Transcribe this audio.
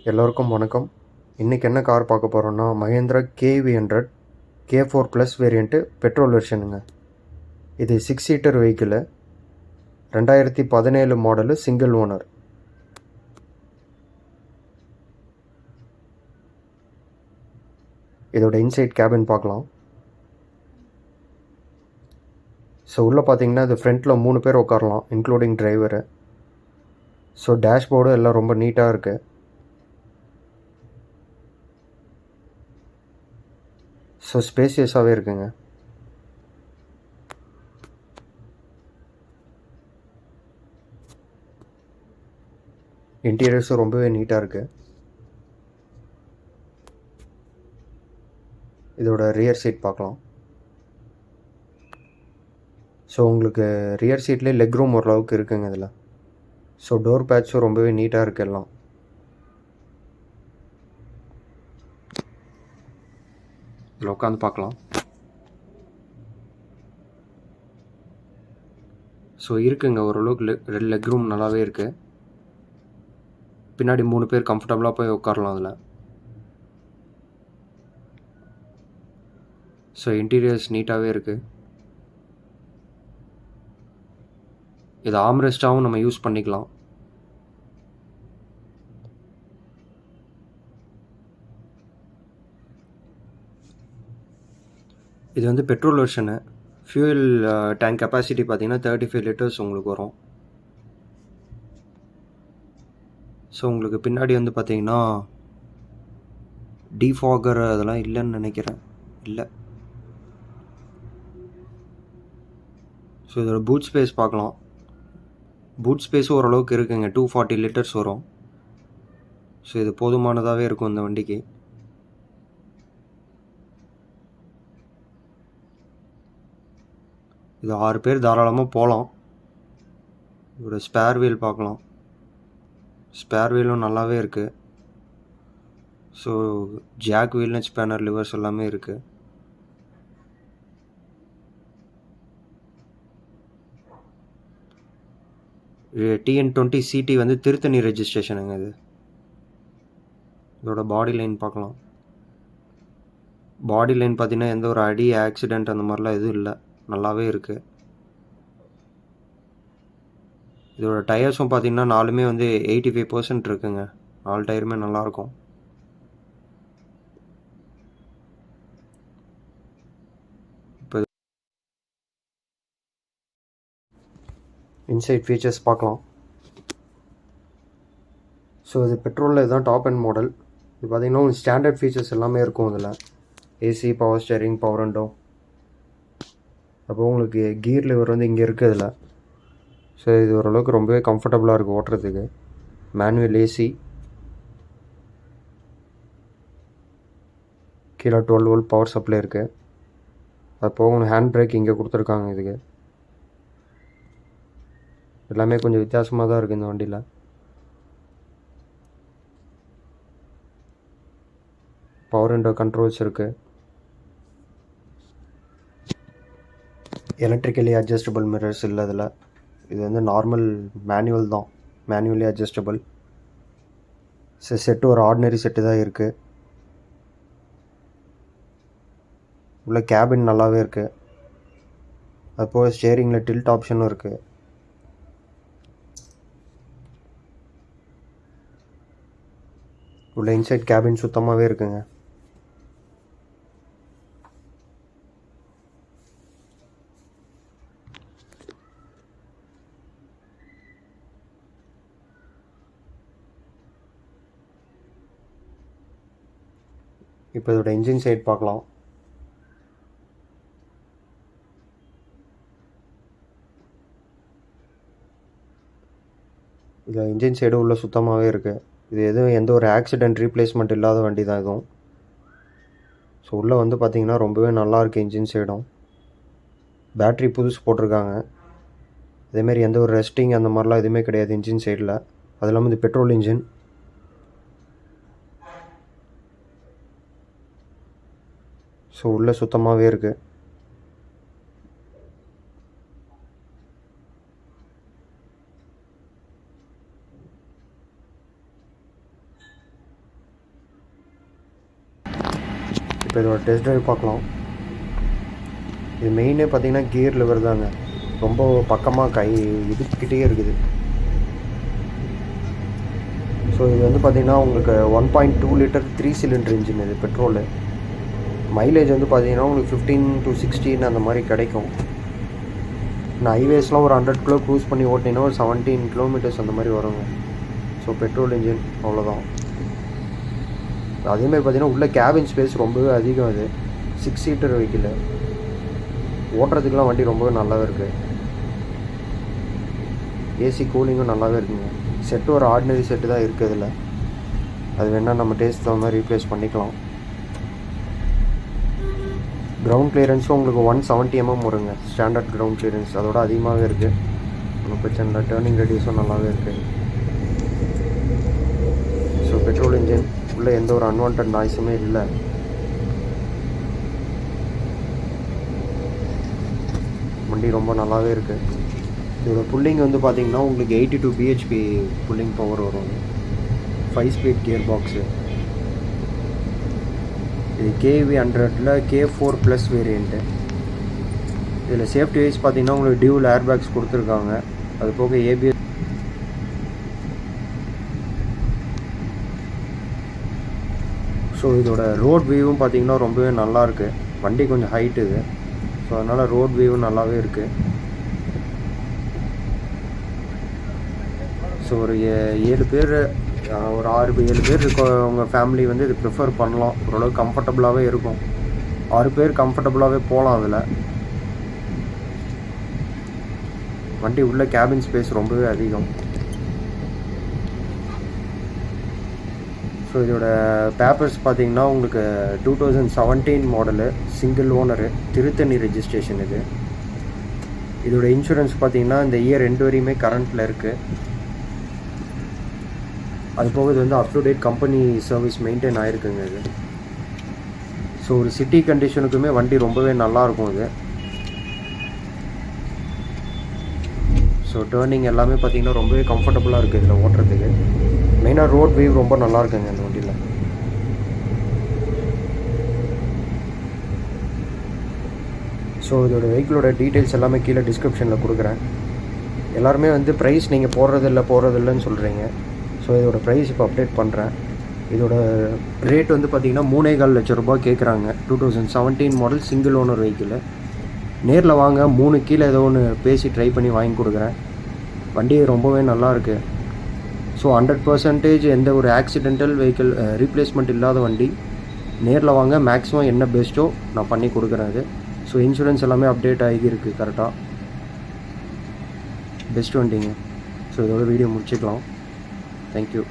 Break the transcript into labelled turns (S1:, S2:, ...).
S1: எல்லோருக்கும் வணக்கம். இன்றைக்கி என்ன கார் பார்க்க போகிறோன்னா Mahindra KV100 K4 plus variant petrol வெர்ஷனுங்க. இது 6 seater vehicle, 2017 model, single owner. இதோட இன்சைட் கேபின் பார்க்கலாம். ஸோ உள்ளே பார்த்தீங்கன்னா இது ஃப்ரண்ட்டில் 3 பேர் உட்காரலாம், இன்க்ளூடிங் டிரைவரு. ஸோ டேஷ்போர்டு எல்லாம் ரொம்ப நீட்டாக இருக்குது. ஸோ ஸ்பேசியஸாகவே இருக்குங்க. இன்டீரியர்ஸும் ரொம்பவே நீட்டாக இருக்குது. இதோட ரியர் சீட் பார்க்கலாம். ஸோ உங்களுக்கு ரியர் சீட்லேயே லெக் ரூம் ஓரளவுக்கு இருக்குங்க இதில். ஸோ டோர் பேட்சும் ரொம்பவே நீட்டாக இருக்குது எல்லாம். இதில் உட்காந்து பார்க்கலாம். ஸோ இருக்குங்க, ஓரளவுக்கு லெக் ரூம் நல்லாவே இருக்குது. பின்னாடி 3 பேர் கம்ஃபர்டபுளாக போய் உட்காரலாம் அதில். ஸோ இன்டீரியர்ஸ் நீட்டாகவே இருக்குது. இது ஆம்ரெஸ்டாகவும் நம்ம யூஸ் பண்ணிக்கலாம். இது வந்து petrol version. Fuel tank capacity பார்த்தீங்கன்னா 35 லிட்டர்ஸ் உங்களுக்கு வரும். ஸோ உங்களுக்கு பின்னாடி வந்து பார்த்தீங்கன்னா டீஃபாகர் அதெல்லாம் இல்லைன்னு நினைக்கிறேன், இல்லை. ஸோ இதோட பூட் ஸ்பேஸ் பார்க்கலாம். பூட் ஸ்பேஸும் ஓரளவுக்கு இருக்குங்க, 240 லிட்டர்ஸ் வரும். ஸோ இது போதுமானதாகவே இருக்கும் இந்த வண்டிக்கு. இது 6 பேர் தாராளமாக போகலாம். இதோட ஸ்பேர் வீல் பார்க்கலாம். ஸ்பேர் வீலும் நல்லாவே இருக்குது. So jack wheel, nut spanner, levers எல்லாமே இருக்குது. TN20 CT வந்து திருத்தணி ரெஜிஸ்ட்ரேஷனுங்க இது. இதோட பாடி லைன் பார்க்கலாம். பாடி லைன் பார்த்தீங்கன்னா எந்த ஒரு அடி, ஆக்சிடெண்ட் அந்த மாதிரிலாம் எதுவும் இல்லை, நல்லாவே இருக்குது. இதோட டயர்ஸும் பார்த்தீங்கன்னா 4மே வந்து 85% இருக்குங்க. 4 டயருமே நல்லாயிருக்கும். இப்போ இன்சைட் ஃபீச்சர்ஸ் பார்க்கலாம். ஸோ இது பெட்ரோலில் இதுதான் டாப் அண்ட் மாடல். இது பார்த்தீங்கன்னா ஸ்டாண்டர்ட் ஃபீச்சர்ஸ் எல்லாமே இருக்கும் இதில். AC, power steering, power window. அப்போ உங்களுக்கு கியர் லிவர் வந்து இங்கே இருக்குது இதில். ஸோ இது ஓரளவுக்கு ரொம்பவே கம்ஃபர்டபுளாக இருக்குது ஓட்டுறதுக்கு. மேனுவல் ஏசி, கீழே 12 வோல்ட் பவர் சப்ளை இருக்குது. அது போக உங்களுக்கு ஹேண்ட் பிரேக் இங்கே கொடுத்துருக்காங்க. இதுக்கு எல்லாமே கொஞ்சம் வித்தியாசமாக தான் இருக்குது இந்த வண்டியில். பவர் விண்டோ கண்ட்ரோல்ஸ் இருக்குது. எலக்ட்ரிக்கலி அட்ஜஸ்டபிள் மிரர்ஸ் இல்லை இதில். இது வந்து நார்மல் மேனுவல் தான், மேனுவலி அட்ஜஸ்டபிள். செட்டு ஒரு ஆர்டினரி செட்டு தான் இருக்குது. உள்ள கேபின் நல்லாவே இருக்குது. அதுபோல் ஸ்டேரிங்கில் டில்ட் ஆப்ஷனும் இருக்குது. உள்ள இன்சைட் கேபின் சுத்தமாகவே இருக்குங்க. இப்போ இதோட இன்ஜின் சைட் பார்க்கலாம். இதில் இன்ஜின் சைடு உள்ள சுத்தமாகவே இருக்குது. இது எதுவும் எந்த ஒரு ஆக்சிடெண்ட் ரீப்ளேஸ்மெண்ட் இல்லாத வண்டி தான் இதுவும். ஸோ உள்ளே வந்து பார்த்திங்கன்னா ரொம்பவே நல்லாயிருக்கு இன்ஜின் சைடும். பேட்ரி புதுசு போட்டிருக்காங்க. அதேமாரி எந்த ஒரு ரெஸ்டிங் அந்த மாதிரிலாம் எதுவுமே கிடையாது இன்ஜின் சைடில். அது இல்லாமல் இது பெட்ரோல் இன்ஜின். ஸோ உள்ளே சுத்தமாகவே இருக்குது. இப்போ இதோட டெஸ்ட் ட்ரைவ் பார்க்கலாம். இது மெயினே பார்த்தீங்கன்னா கியர் லிவர் தாங்க, ரொம்ப பக்கமாக கை இடுக்கிட்டே இருக்குது. ஸோ இது வந்து பார்த்திங்கன்னா உங்களுக்கு 1.2 லிட்டர் 3 சிலிண்டர் இன்ஜின். இது பெட்ரோலு. மைலேஜ் வந்து பார்த்திங்கன்னா உங்களுக்கு 15 to 16 அந்த மாதிரி கிடைக்கும். நான் ஹைவேஸ்லாம் ஒரு 100 கிலோ க்ரூஸ் பண்ணி ஓட்டினீங்கன்னா ஒரு 17 கிலோமீட்டர்ஸ் அந்த மாதிரி வருங்க. ஸோ பெட்ரோல் இன்ஜின் அவ்வளோதான். அதேமாதிரி பார்த்திங்கன்னா உள்ள கேபின் ஸ்பேஸ் ரொம்பவே அதிகம். அது 6 சீட்டர் வெஹிக்கிள். ஓட்டுறதுக்கெலாம் வண்டி ரொம்பவே நல்லாவே இருக்குது. ஏசி கூலிங்கும் நல்லாவே இருக்குங்க. செட்டு ஒரு ஆர்டினரி செட்டு தான் இருக்குது இதில். அது வேணால் நம்ம டேஸ்ட் தகுந்த மாதிரி ரீப்ளேஸ் பண்ணிக்கலாம். கிரவுண்ட் கிளியரன்ஸும் உங்களுக்கு 170 mm வருங்க. ஸ்டாண்டர்ட் கிரவுண்ட் கிளியரன்ஸ் அதோட அதிகமாகவே இருக்குது. ஒன்றும் பிரச்சனை இல்லை. டேர்னிங் ரேடியஸும் நல்லாவே இருக்குது. ஸோ பெட்ரோல் இன்ஜின் உள்ளே எந்த ஒரு அன்வான்ட் நாய்ஸுமே இல்லை. வண்டி ரொம்ப நல்லாவே இருக்குது. இதோட புல்லிங் வந்து பார்த்திங்கன்னா உங்களுக்கு 82 bhp புல்லிங் பவர் வரும். 5 ஸ்பீட் கியர் பாக்ஸு. இது KUV 100ல் K4 ப்ளஸ் வேரியண்ட்டு. இதில் சேஃப்டி வைஸ் பார்த்திங்கன்னா உங்களுக்கு டியூவல் ஏர் பேக்ஸ் கொடுத்துருக்காங்க. அது போக ABS. ஸோ இதோட ரோட் வியூவும் பார்த்திங்கன்னா ரொம்பவே நல்லாயிருக்கு. வண்டி கொஞ்சம் ஹைட் இது. ஸோ அதனால் ரோட் வியூவும் நல்லாவே இருக்குது. ஸோ ஒரு 7 பேர், ஒரு 6-7 பேர் இருக்கவங்க ஃபேமிலி வந்து இது ப்ரிஃபர் பண்ணலாம். ஓரளவுக்கு கம்ஃபர்டபுளாகவே இருக்கும். 6 பேர் கம்ஃபர்டபுளாகவே போகலாம் அதில். வண்டி உள்ள கேபின் ஸ்பேஸ் ரொம்பவே அதிகம். ஸோ இதோட பேப்பர்ஸ் பார்த்திங்கன்னா உங்களுக்கு 2017 model, single owner, Tiruttani registration இது. இதோட இன்சூரன்ஸ் பார்த்திங்கன்னா இந்த இயர் 2 வரையுமே கரண்ட்டில் இருக்குது. அது போக இது வந்து up to date company service maintain ஆகிருக்குங்க இது. ஸோ ஒரு சிட்டி கண்டிஷனுக்குமே வண்டி ரொம்பவே நல்லாயிருக்கும் இது. ஸோ டேர்னிங் எல்லாமே பார்த்திங்கன்னா ரொம்பவே கம்ஃபர்டபுளாக இருக்குது இதில் ஓட்டுறதுக்கு. மெயினாக ரோட் வியூ ரொம்ப நல்லா இருக்குங்க இந்த வண்டியில். ஸோ இதோட வெஹிக்கிளோட டீட்டெயில்ஸ் எல்லாமே கீழே டிஸ்கிரிப்ஷனில் கொடுக்குறேன். எல்லாருமே வந்து ப்ரைஸ் நீங்கள் போடுறதில்லன்னு சொல்கிறீங்க. ஸோ இதோட ப்ரைஸ் இப்போ அப்டேட் பண்ணுறேன். இதோட ரேட் வந்து பார்த்திங்கன்னா 3.25 லட்சம் ரூபாய் கேட்குறாங்க. 2017 மாடல் சிங்கிள் ஓனர் வெஹிக்கிள். நேரில் வாங்க, 3 கீழே ஏதோ ஒன்று பேசி ட்ரை பண்ணி வாங்கி கொடுக்குறேன். வண்டி ரொம்பவே நல்லாயிருக்கு. ஸோ 100% எந்த ஒரு ஆக்சிடென்டல் வெஹிக்கிள் ரீப்ளேஸ்மெண்ட் இல்லாத வண்டி. நேரில் வாங்க, மேக்ஸிமம் என்ன பெஸ்ட்டோ நான் பண்ணி கொடுக்குறேன் அது. ஸோ இன்சூரன்ஸ் எல்லாமே அப்டேட் ஆகியிருக்கு கரெக்டாக. பெஸ்ட் வண்டிங்க. ஸோ இதோட வீடியோ முடிச்சுக்கலாம். Thank you.